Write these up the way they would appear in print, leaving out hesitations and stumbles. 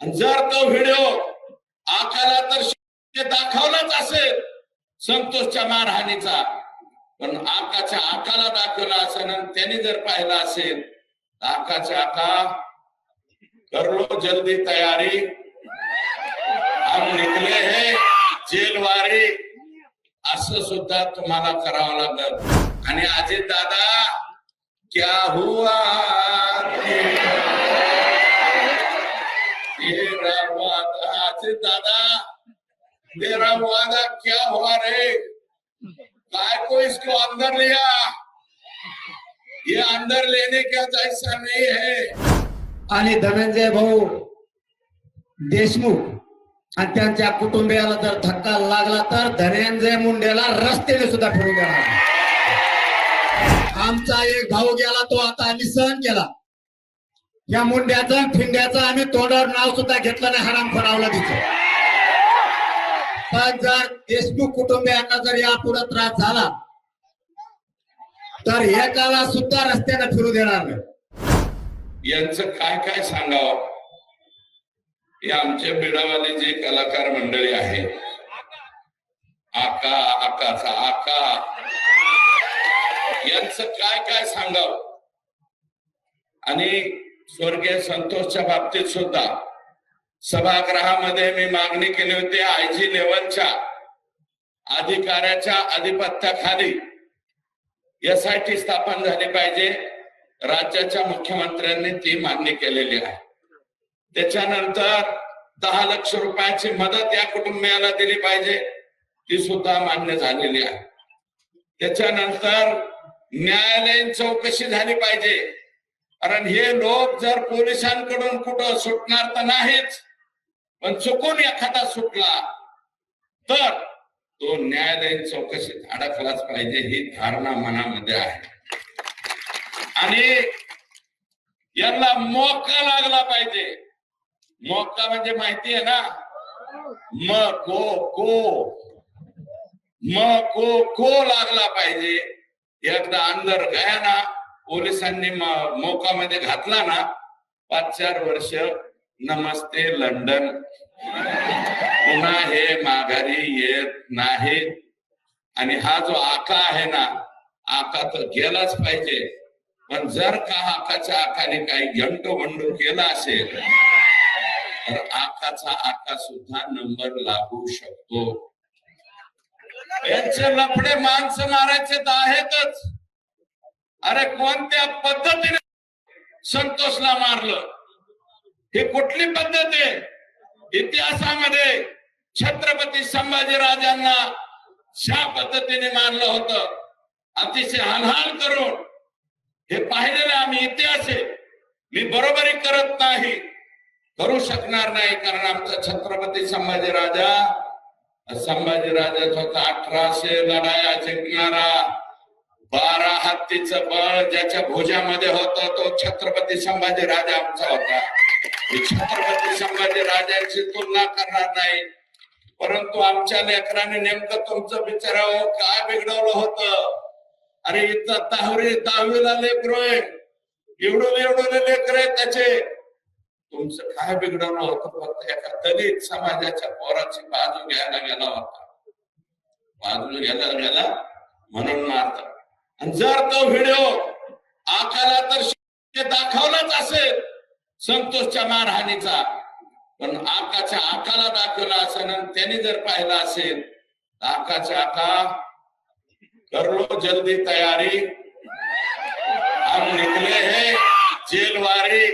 आणि जर तो व्हिडिओ आकाला तर दाखवलाच असेल संतोषच्या मारहाणीचा, पण आकाच्या आकाला दाखवला असेल आणि त्यांनी जर पाहिला असेल तर आकाच्या आका कर लो जल्दी तयारी, हम निकले है जेलवारी, असं सुद्धा तुम्हाला करावं लागलं. आणि अजित दादा क्या हुआ तेरा वादा, अजित दादा तेरा वादा क्या हुआ रे, काय को इसको अंदर लिया, ये अंदर लेने का जैसा नहीं है. आणि धनंजय भाऊ देशमुख आणि त्यांच्या कुटुंबियाला जर धक्का लागला तर धनंजय मुंडेला रस्त्याने सुद्धा फिरू देणार. आमचा एक भाऊ गेला, तो आता आम्ही सहन केला. या मुंड्याचं फिंड्याचं आम्ही तोंडावर नाव सुद्धा घेतलं नाही, हरामखोरावला तिचं. पण जर देशमुख कुटुंबियांना जर यापुढे त्रास झाला तर एकाला सुद्धा रस्त्याने फिरू देणार नाही. यांचं काय काय सांगावं. हे आमचे बिडावाले जे कलाकार मंडळी आहे, आका आकाचा आका, यांचं काय काय सांगावं. आणि स्वर्गीय संतोषच्या बाबतीत सुद्धा सभागृहामध्ये मी मागणी केली होती, आयजी लेवलच्या अधिकाऱ्याच्या अधिपत्याखाली SIT स्थापन झाली पाहिजे. राज्याच्या मुख्यमंत्र्यांनी ती मागणी केलेली आहे. त्याच्यानंतर 10 लाख रुपयाची मदत या कुटुंबियाला दिली पाहिजे, ती सुद्धा मान्य झालेली आहे. त्याच्यानंतर न्यायालयीन चौकशी झाली पाहिजे, कारण हे लोक जर पोलिसांकडून कुठं सुटणार तर नाहीच, पण चुकून एखादा सुटला तर तो न्यायालयीन चौकशीत अडकलाच पाहिजे, ही धारणा मनामध्ये आहे. आणि यांना मोका लागला पाहिजे. मोका म्हणजे माहिती आहे ना, म को लागला पाहिजे. एकदा अंदर गया ना, पोलिसांनी मोकामध्ये घातला ना, 5-4 वर्ष नमस्ते लंडन, पुन्हा हे माघारी येत नाही. आणि हा जो आका आहे ना, आका तर गेलाच पाहिजे. पण जर का आकाच्या आकाने काही गंडोबंडो केला असेल तर आकाचा आका सुद्धा नंबर लागू शकतो. यांचे लफडे माणसं मारायचे तर आहेतच. अरे कोणत्या पद्धतीने संतोषला मारलं, हे कुठली पद्धत आहे. इतिहासामध्ये छत्रपती संभाजीराजांना ज्या पद्धतीने मारलं होतं, अतिशय हालहाल करून, हे पाहिलेलं आम्ही इतिहास आहे. मी बरोबरी करत नाही, करू शकणार नाही, कारण आमचा छत्रपती संभाजीराजा होता 1800 लढाया जिंकणारा, 12 हत्तीचं बळ ज्याच्या भुजामध्ये होतं, तो छत्रपती संभाजीराजा आमचा होता. छत्रपती संभाजीराजांची तुलना करणार नाही, परंतु आमच्या लेकरांनी नेमकं तुमचं बिचारावं काय बिघडवलं होतं. अरे इथं 10वीला लेकरू आहे, एवढं लेकर आहे त्याचे, तुमचं काय बिघडवलं होतं. फक्त एका दलित समाजाच्या पोराची बाजू घ्यायला गेला होता, बाजू घ्यायला गेला म्हणून मारतात. आणि जर तो व्हिडिओ आकाला तर दाखवलाच असेल संतोषच्या मारहाणीचा, पण आकाच्या आकाला दाखवला असेल आणि त्यांनी जर पाहिला असेल तर आकाच्या आका कर लो जल्दी तयारी, हम निकले है जेलवारी,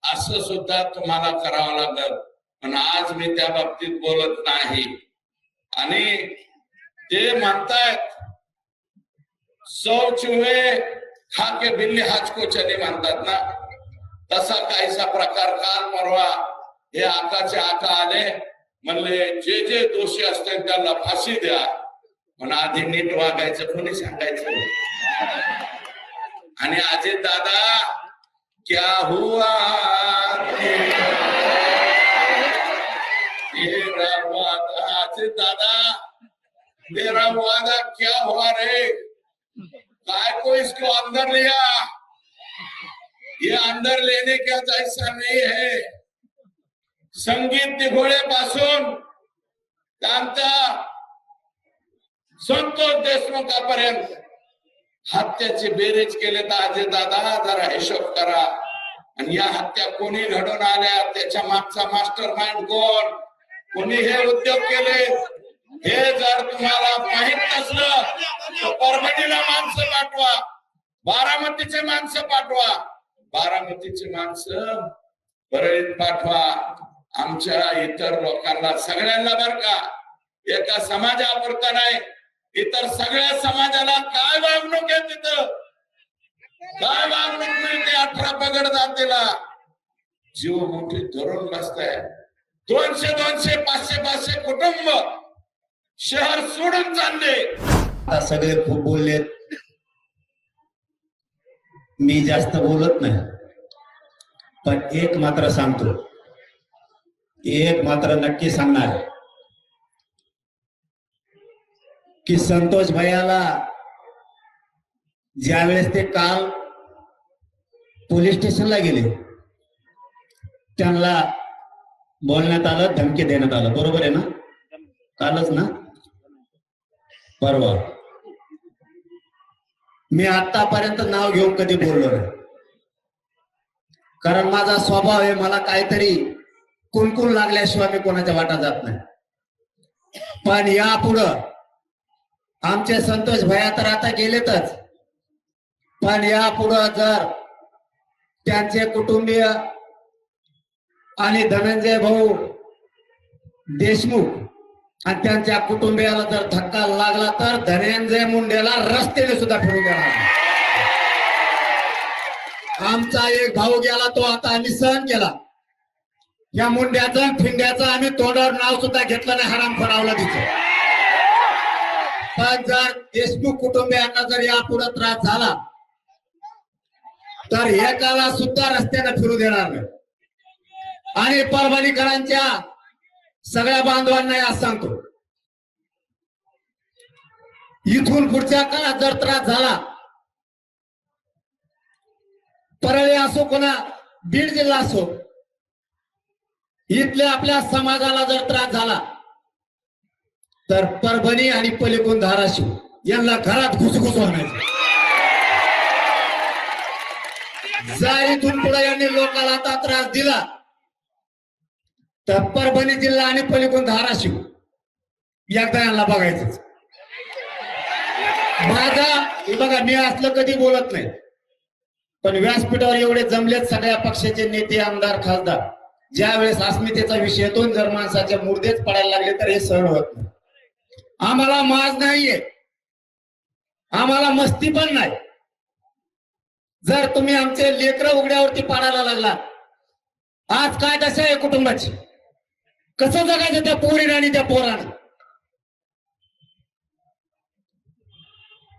असं सुद्धा तुम्हाला करावं लागलं. पण आज मी त्या बाबतीत बोलत नाही. आणि ते म्हणतायत 100 चूहे खा के बिल्ली हाच को चली म्हणतात ना, तसा काहीसा प्रकार काल परवा हे आकाचे आका आले, म्हणले जे दोषी असतील त्यांना फाशी द्या. पण आधी नीट वागायचं कोणी सांगायचं. आणि अजित दादा क्या हुआ तेरा वादा, अजित दादा तेरा वादा क्या हुआ रे, काय को इसको अंदर लिया, ये अंदर लेने का जैसा नहीं है. संगीत दिघोळे पासून त्यांचा संतोष देशमुखापर्यंत हत्याची बेरीज केले तर अजय दादा जरा हिशोब करा. आणि या हत्या कोणी घडून आल्या, त्याच्या मागचा मास्टर माइंड कोण, कोणी हे उद्योग केले, हे जर तुम्हाला माहित नसलं तर परभणीला माणसं पाठवा, बारामतीचे माणसं पाठवा, बारामतीची माणसं परळीत पाठवा. आमच्या इतर लोकांना सगळ्यांना बर का, एका समाजापुरता नाही, इतर सगळ्या समाजाला काय वागणूक आहे तिथं, काय वागणूक मिळते 18 पगड जातीला. जीव मोठी धरून बसताय. 200 500 कुटुंब शहर सोडून चालले. आता सगळे खूप बोललेत, मी जास्त बोलत नाही, पण एक मात्र सांगतो, एक मात्र नक्की सांगणार की संतोष भैयाला ज्यावेळेस ते काल पोलीस स्टेशनला गेले, त्यांना बोलण्यात आलं, धमकी देण्यात आलं. बरोबर आहे ना? कालच ना, परवा. मी आतापर्यंत नाव घेऊन कधी बोललो नाही, कारण माझा स्वभाव आहे, मला काहीतरी कुणकुण लागल्याशिवाय मी कोणाच्या वाटा जात नाही. पण यापुढं आमचे संतोष भैया तर आता गेलेतच, पण यापुढं जर त्यांचे कुटुंबीय आणि धनंजय भाऊ देशमुख आणि त्यांच्या कुटुंबियाला जर धक्का लागला तर धनंजय मुंडेला रस्त्याने सुद्धा फिरू देणार नाही. आमचा एक भाऊ गेला, तो आता आम्ही सहन केला. या मुंड्याचं फिंड्याचं आम्ही तोंडावर नाव सुद्धा घेतलं नाही, हरामखोरावला तिचं. पण जर देशमुख कुटुंबियांना जर यापुढे त्रास झाला तर एकाला सुद्धा रस्त्याने फिरू देणार नाही. आणि परभणीकरांच्या सगळ्या बांधवांना आज सांगतो, इथून पुढच्या काळात जर त्रास झाला, परळी असो कोणा बीड जिल्हा असो, इथल्या आपल्या समाजाला जर त्रास झाला तर परभणी आणि पलीकडून धाराशिव यांना घरात घुसघुस होण्याचं. जर इथून पुढे यांनी लोकांना आता त्रास दिला तर परभणी जिल्हा आणि पलीकडून धाराशिव एकदा यांना बघायचं. माझा बघा, मी असलं कधी बोलत नाही, पण व्यासपीठावर एवढे जमलेत सगळ्या पक्षाचे नेते, आमदार, खासदार, ज्या वेळेस अस्मितेचा विषय येतो, जर माणसाचे मुर्देच पडायला लागले तर हे सहन होत नाही. आम्हाला माज नाहीये, आम्हाला मस्ती पण नाही. जर तुम्ही आमचे लेकरं उघड्यावरती पाडायला लागला, आज काय दशा आहे कुटुंबाची, कसं जगायचं त्या पोरीनं आणि त्या पोरानं.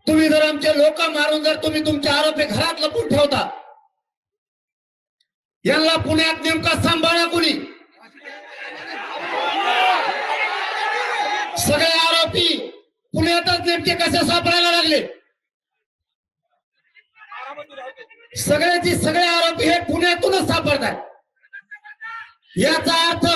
तुम्ही जर आमचे लोक मारून जर तुम्ही तुमचे आरोपी घरात लपून ठेवता, यांना पुण्यात नेमका सांभाळा कुणी? सगळे आरोपी पुण्यातच नेमके कसे सापडायला लागले? सगळे आरोपी हे पुण्यातूनच सापडतात. याचा अर्थ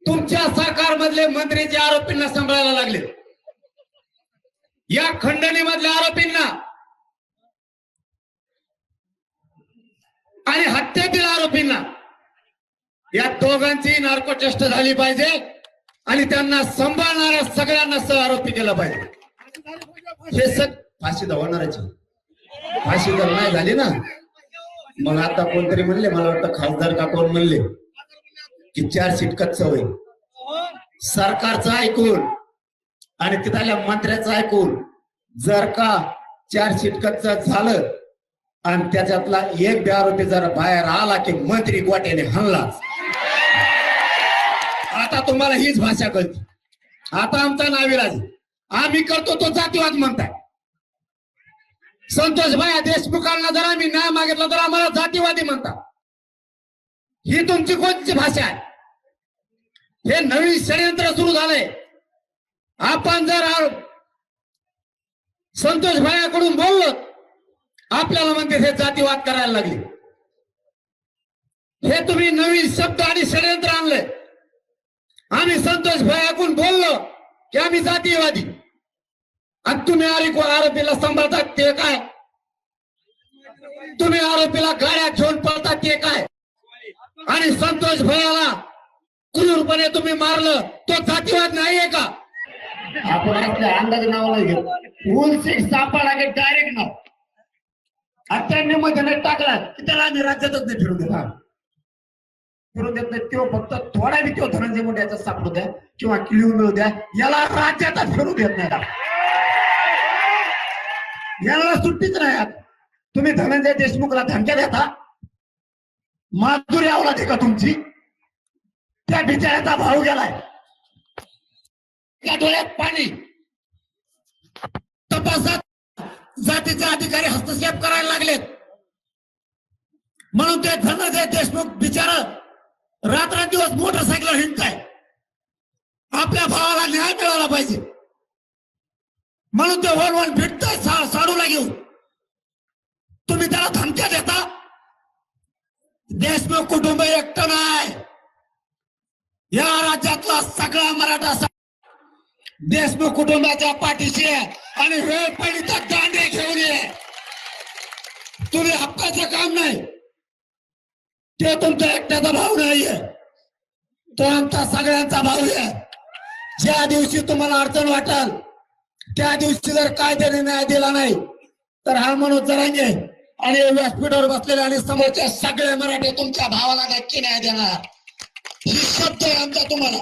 तुमच्या सरकारमधले मंत्री जे आरोपींना सांभाळायला लागले, या खंडणी मधल्या आरोपींना आणि हत्येतील आरोपींना, या दोघांची नार्को टेस्ट झाली पाहिजे आणि त्यांना सांभाळणाऱ्या सगळ्यांना सह आरोपी केलं पाहिजे. हे फाशी होणारची, फाशी तर नाही झाली ना. मग आता कोणतरी म्हणले, मला वाटतं खासदार का कोण म्हणले की 4 सीट कच्च होईल. सरकारचं ऐकून आणि तिथल्या मंत्र्याचं ऐकून जर का 4 सीट कच्च झालं आणि त्याच्यातला एक बी आरोपी जर बाहेर आला की मंत्री गोट्याने हल्लाच. आता तुम्हाला हीच भाषा कळते. आता आमचा नाविलाज, आम्ही करतो तो जातीवाद म्हणताय. संतोष भैया देशमुखांना जर आम्ही न्याय मागितला तर आम्हाला जातीवादी म्हणता. ही तुमची कोणती भाषा आहे? हे नवीन षडयंत्र सुरू झालंय. आपण जर संतोष भैयाकडून बोललो, आपल्याला म्हणते हे जातीवाद करायला लागले. हे तुम्ही नवीन शब्द आणि षडयंत्र आणले. आम्ही संतोष भाई ऐकून बोललो की आम्ही जातीयवादी, आणि तुम्ही आरोपीला सांभाळतात ते काय? तुम्ही आरोपीला गाड्या घेऊन पळतात ते काय? आणि संतोष भैयाला क्रूरपणे तुम्ही मारलं, तो जातीवाद नाहीये का? आपण आपल्या अंदाज नाव नाही घेत, उलसीट सापडा की डायरेक्ट नाव अत्याने मध्ये टाकला की त्याला आम्ही राज्यातच नाही फिरू देत. फिरू देत नाही. तो फक्त थोडा बी तो धनंजय मुंडेचा सापडू द्या किंवा किळीव मिळू द्या, याला राज्यातच फिरू देत नाही. याला सुट्टीच नाही. तुम्ही धनंजय देशमुखला धमक्या देता, माधुरी आवला का तुमची? त्या बिचाऱ्याचा भाऊ गेलाय, त्या डोळ्यात पाणी. तपासात जातीचे अधिकारी हस्तक्षेप करायला लागलेत म्हणून ते धनंजय देशमुख बिचारा रात्रंदिवस मोटरसायकल हिंडताय. आपल्या भावाला न्याय मिळाला पाहिजे म्हणून ते वन भेटताय साडूला घेऊन. तुम्ही त्याला धमक्या देता. देशमुख कुटुंब एकटं नाही, या राज्यातला सगळा मराठा देशमुख कुटुंबाच्या पाठीशी आहे. आणि वेळ पडली तर दांडे घेऊन ये. तुम्ही हक्काचं काम नाही, ते तुमच्या एकट्याचा भाऊ नाहीये, तो आमचा सगळ्यांचा भाऊ आहे. ज्या दिवशी तुम्हाला अडचण वाटेल त्या दिवशी जर कायद्याने न्याय दिला नाही तर हा मनोज जरांगे आणि व्यासपीठावर बसलेले आणि समोरच्या सगळे मराठी तुमच्या भावाला नक्की न्याय देणार. ही शब्द आहे आमचा तुम्हाला.